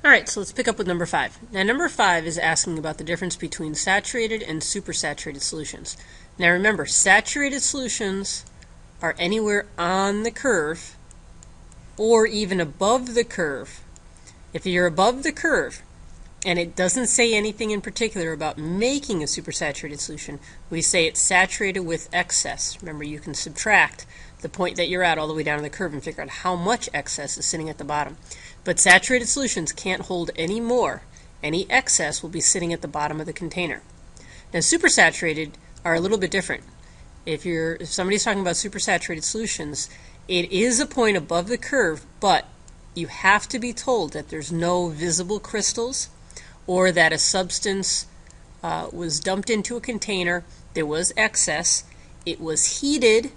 Alright, so let's pick up with number 5. Now number 5 is asking about the difference between saturated and supersaturated solutions. Now remember, saturated solutions are anywhere on the curve or even above the curve. If you're above the curve and it doesn't say anything in particular about making a supersaturated solution, we say it's saturated with excess. Remember, you can subtract the point that you're at all the way down the curve and figure out how much excess is sitting at the bottom. But saturated solutions can't hold any more. Any excess will be sitting at the bottom of the container. Now supersaturated are a little bit different. If somebody's talking about supersaturated solutions, it is a point above the curve, but you have to be told that there's no visible crystals, or that a substance was dumped into a container, there was excess, it was heated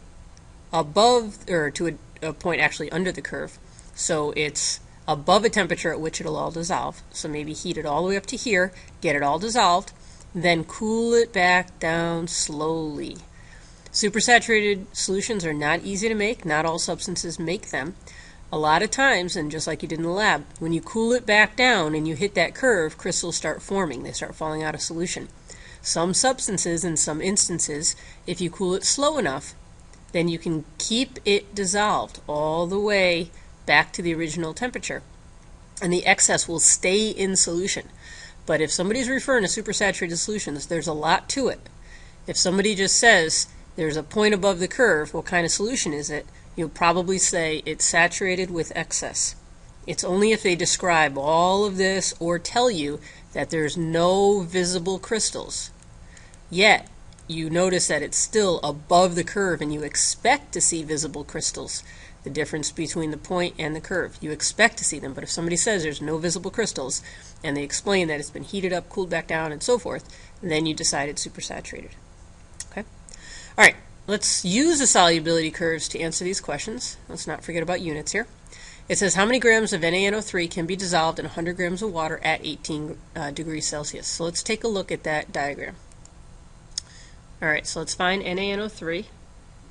above, or to a point actually under the curve, so it's above a temperature at which it'll all dissolve. So maybe heat it all the way up to here, get it all dissolved, then cool it back down slowly. Supersaturated solutions are not easy to make. Not all substances make them. A lot of times, and just like you did in the lab, when you cool it back down and you hit that curve, crystals start forming. They start falling out of solution. Some substances, in some instances, if you cool it slow enough, then you can keep it dissolved all the way back to the original temperature, and the excess will stay in solution. But if somebody's referring to supersaturated solutions, there's a lot to it. If somebody just says there's a point above the curve, what kind of solution is it? You'll probably say it's saturated with excess. It's only if they describe all of this or tell you that there's no visible crystals, yet you notice that it's still above the curve and you expect to see visible crystals. The difference between the point and the curve. You expect to see them, but if somebody says there's no visible crystals and they explain that it's been heated up, cooled back down, and so forth, then you decide it's supersaturated. Okay? Alright, let's use the solubility curves to answer these questions. Let's not forget about units here. It says how many grams of NaNO3 can be dissolved in 100 grams of water at 18 degrees Celsius. So let's take a look at that diagram. Alright, so let's find NaNO3.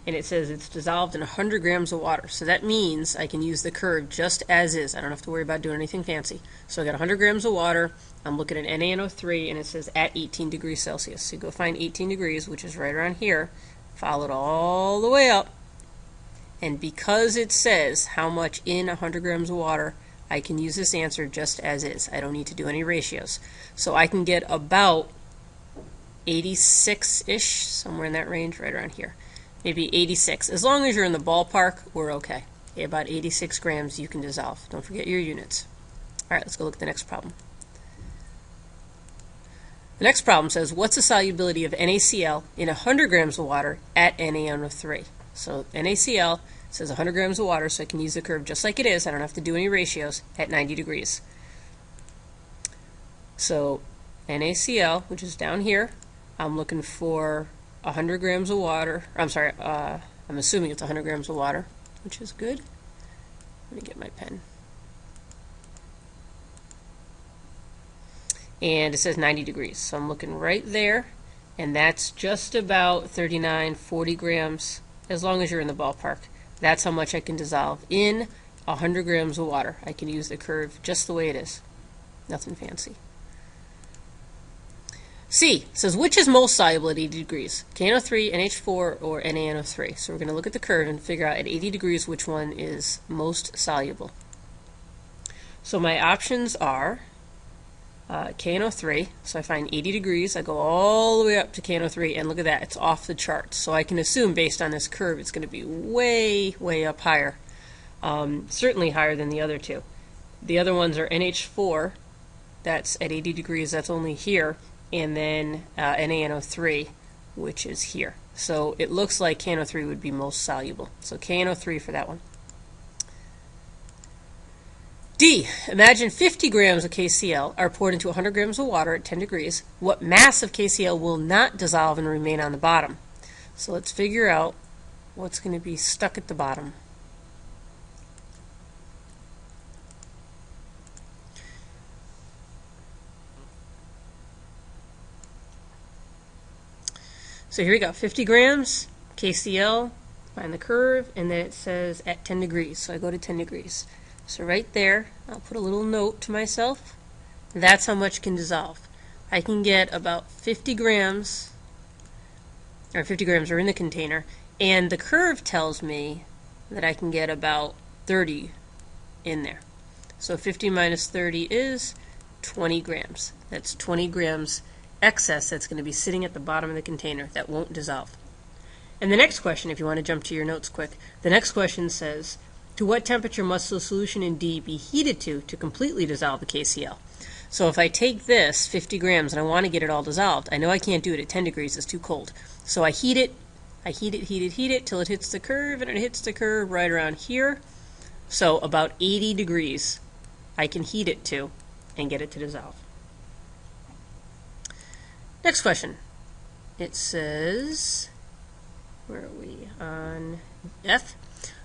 And it says it's dissolved in 100 grams of water. So that means I can use the curve just as is. I don't have to worry about doing anything fancy. So I got 100 grams of water. I'm looking at NaNO3, and it says at 18 degrees Celsius. So you go find 18 degrees, which is right around here. Follow it all the way up. And because it says how much in 100 grams of water, I can use this answer just as is. I don't need to do any ratios. So I can get about 86-ish, somewhere in that range, right around here. Maybe 86. As long as you're in the ballpark, we're okay. Okay, about 86 grams you can dissolve. Don't forget your units. Alright, let's go look at the next problem. The next problem says, what's the solubility of NaCl in 100 grams of water at NaNO3? So NaCl says 100 grams of water, so I can use the curve just like it is. I don't have to do any ratios at 90 degrees. So NaCl, which is down here, I'm looking for 100 grams of water. I'm sorry, I'm assuming it's 100 grams of water, which is good. Let me get my pen. And it says 90 degrees. So I'm looking right there, and that's just about 39, 40 grams, as long as you're in the ballpark. That's how much I can dissolve in 100 grams of water. I can use the curve just the way it is. Nothing fancy. C says, which is most soluble at 80 degrees? KNO3, NH4, or NaNO3? So we're going to look at the curve and figure out at 80 degrees which one is most soluble. So my options are KNO3. So I find 80 degrees. I go all the way up to KNO3, and look at that. It's off the charts. So I can assume based on this curve it's going to be way, way up higher. Certainly higher than the other two. The other ones are NH4. That's at 80 degrees. That's only here. And then NaNO3, which is here. So it looks like KNO3 would be most soluble. So KNO3 for that one. D. Imagine 50 grams of KCl are poured into 100 grams of water at 10 degrees. What mass of KCl will not dissolve and remain on the bottom? So let's figure out what's going to be stuck at the bottom. So here we go, 50 grams, KCl, find the curve, and then it says at 10 degrees. So I go to 10 degrees. So right there, I'll put a little note to myself. That's how much can dissolve. I can get about 50 grams, or 50 grams are in the container, and the curve tells me that I can get about 30 in there. So 50 minus 30 is 20 grams. That's 20 grams excess that's going to be sitting at the bottom of the container that won't dissolve. And the next question, if you want to jump to your notes quick, the next question says, to what temperature must the solution in D be heated to completely dissolve the KCl? So if I take this 50 grams and I want to get it all dissolved, I know I can't do it at 10 degrees, it's too cold. So I heat it till it hits the curve, and it hits the curve right around here. So about 80 degrees I can heat it to and get it to dissolve. Next question. It says, where are we? On F.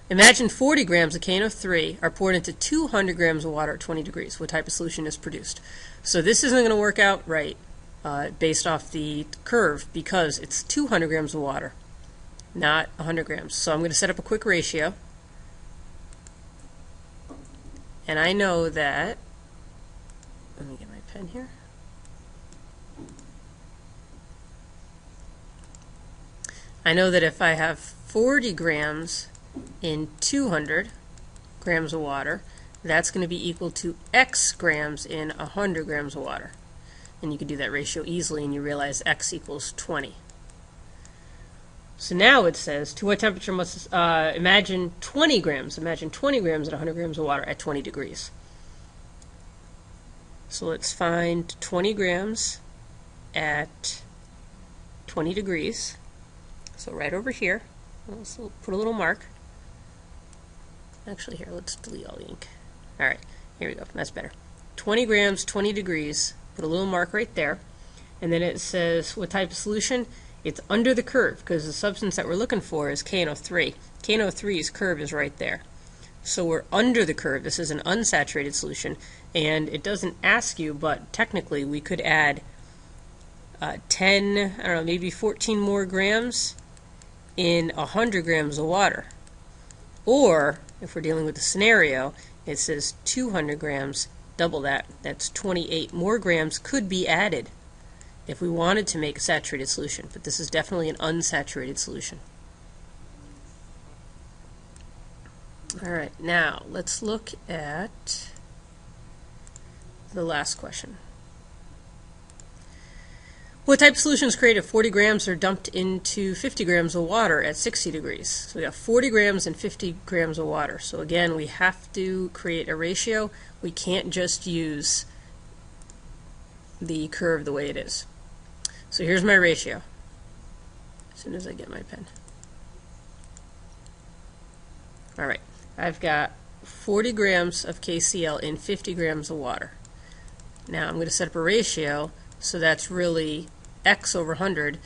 Imagine 40 grams of KNO3 are poured into 200 grams of water at 20 degrees. What type of solution is produced? So this isn't going to work out right based off the curve because it's 200 grams of water, not 100 grams. So I'm going to set up a quick ratio. And I know that, let me get my pen here. I know that if I have 40 grams in 200 grams of water, that's going to be equal to X grams in 100 grams of water. And you can do that ratio easily, and you realize X equals 20. So now it says, to what temperature must, imagine 20 grams at 100 grams of water at 20 degrees. So let's find 20 grams at 20 degrees. So right over here, let's put a little mark. Actually, here, let's delete all the ink. All right, here we go. That's better. 20 grams, 20 degrees. Put a little mark right there. And then it says what type of solution? It's under the curve because the substance that we're looking for is KNO3. KNO3's curve is right there. So we're under the curve. This is an unsaturated solution. And it doesn't ask you, but technically we could add 10, I don't know, maybe 14 more grams in 100 grams of water. Or, if we're dealing with the scenario, it says 200 grams, double that. That's 28 more grams could be added if we wanted to make a saturated solution. But this is definitely an unsaturated solution. Alright, now let's look at the last question. What type of solution is created if 40 grams are dumped into 50 grams of water at 60 degrees? So we have 40 grams and 50 grams of water. So again, we have to create a ratio. We can't just use the curve the way it is. So here's my ratio. As soon as I get my pen. Alright, I've got 40 grams of KCl in 50 grams of water. Now I'm going to set up a ratio. So that's really X over 100.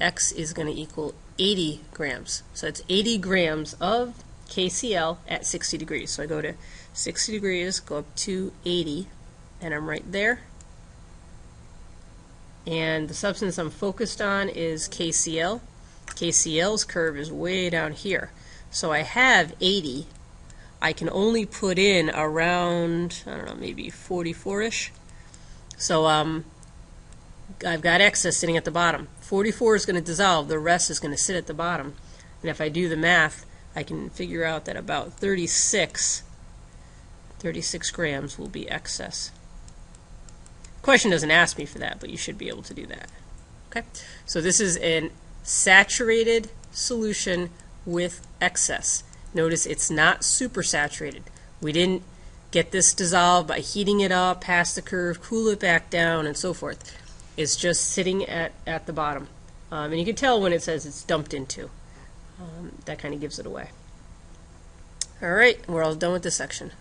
X is going to equal 80 grams. So it's 80 grams of KCl at 60 degrees. So I go to 60 degrees, go up to 80, and I'm right there. And the substance I'm focused on is KCl. KCl's curve is way down here. So I have 80. I can only put in around, I don't know, maybe 44-ish. So I've got excess sitting at the bottom. 44 is going to dissolve, the rest is going to sit at the bottom. And if I do the math, I can figure out that about 36 grams will be excess. The question doesn't ask me for that, but you should be able to do that. Okay, so this is a saturated solution with excess. Notice it's not supersaturated. We didn't get this dissolved by heating it up past the curve, cool it back down, and so forth. It's just sitting at the bottom. And you can tell when it says it's dumped into. That kind of gives it away. Alright, we're all done with this section.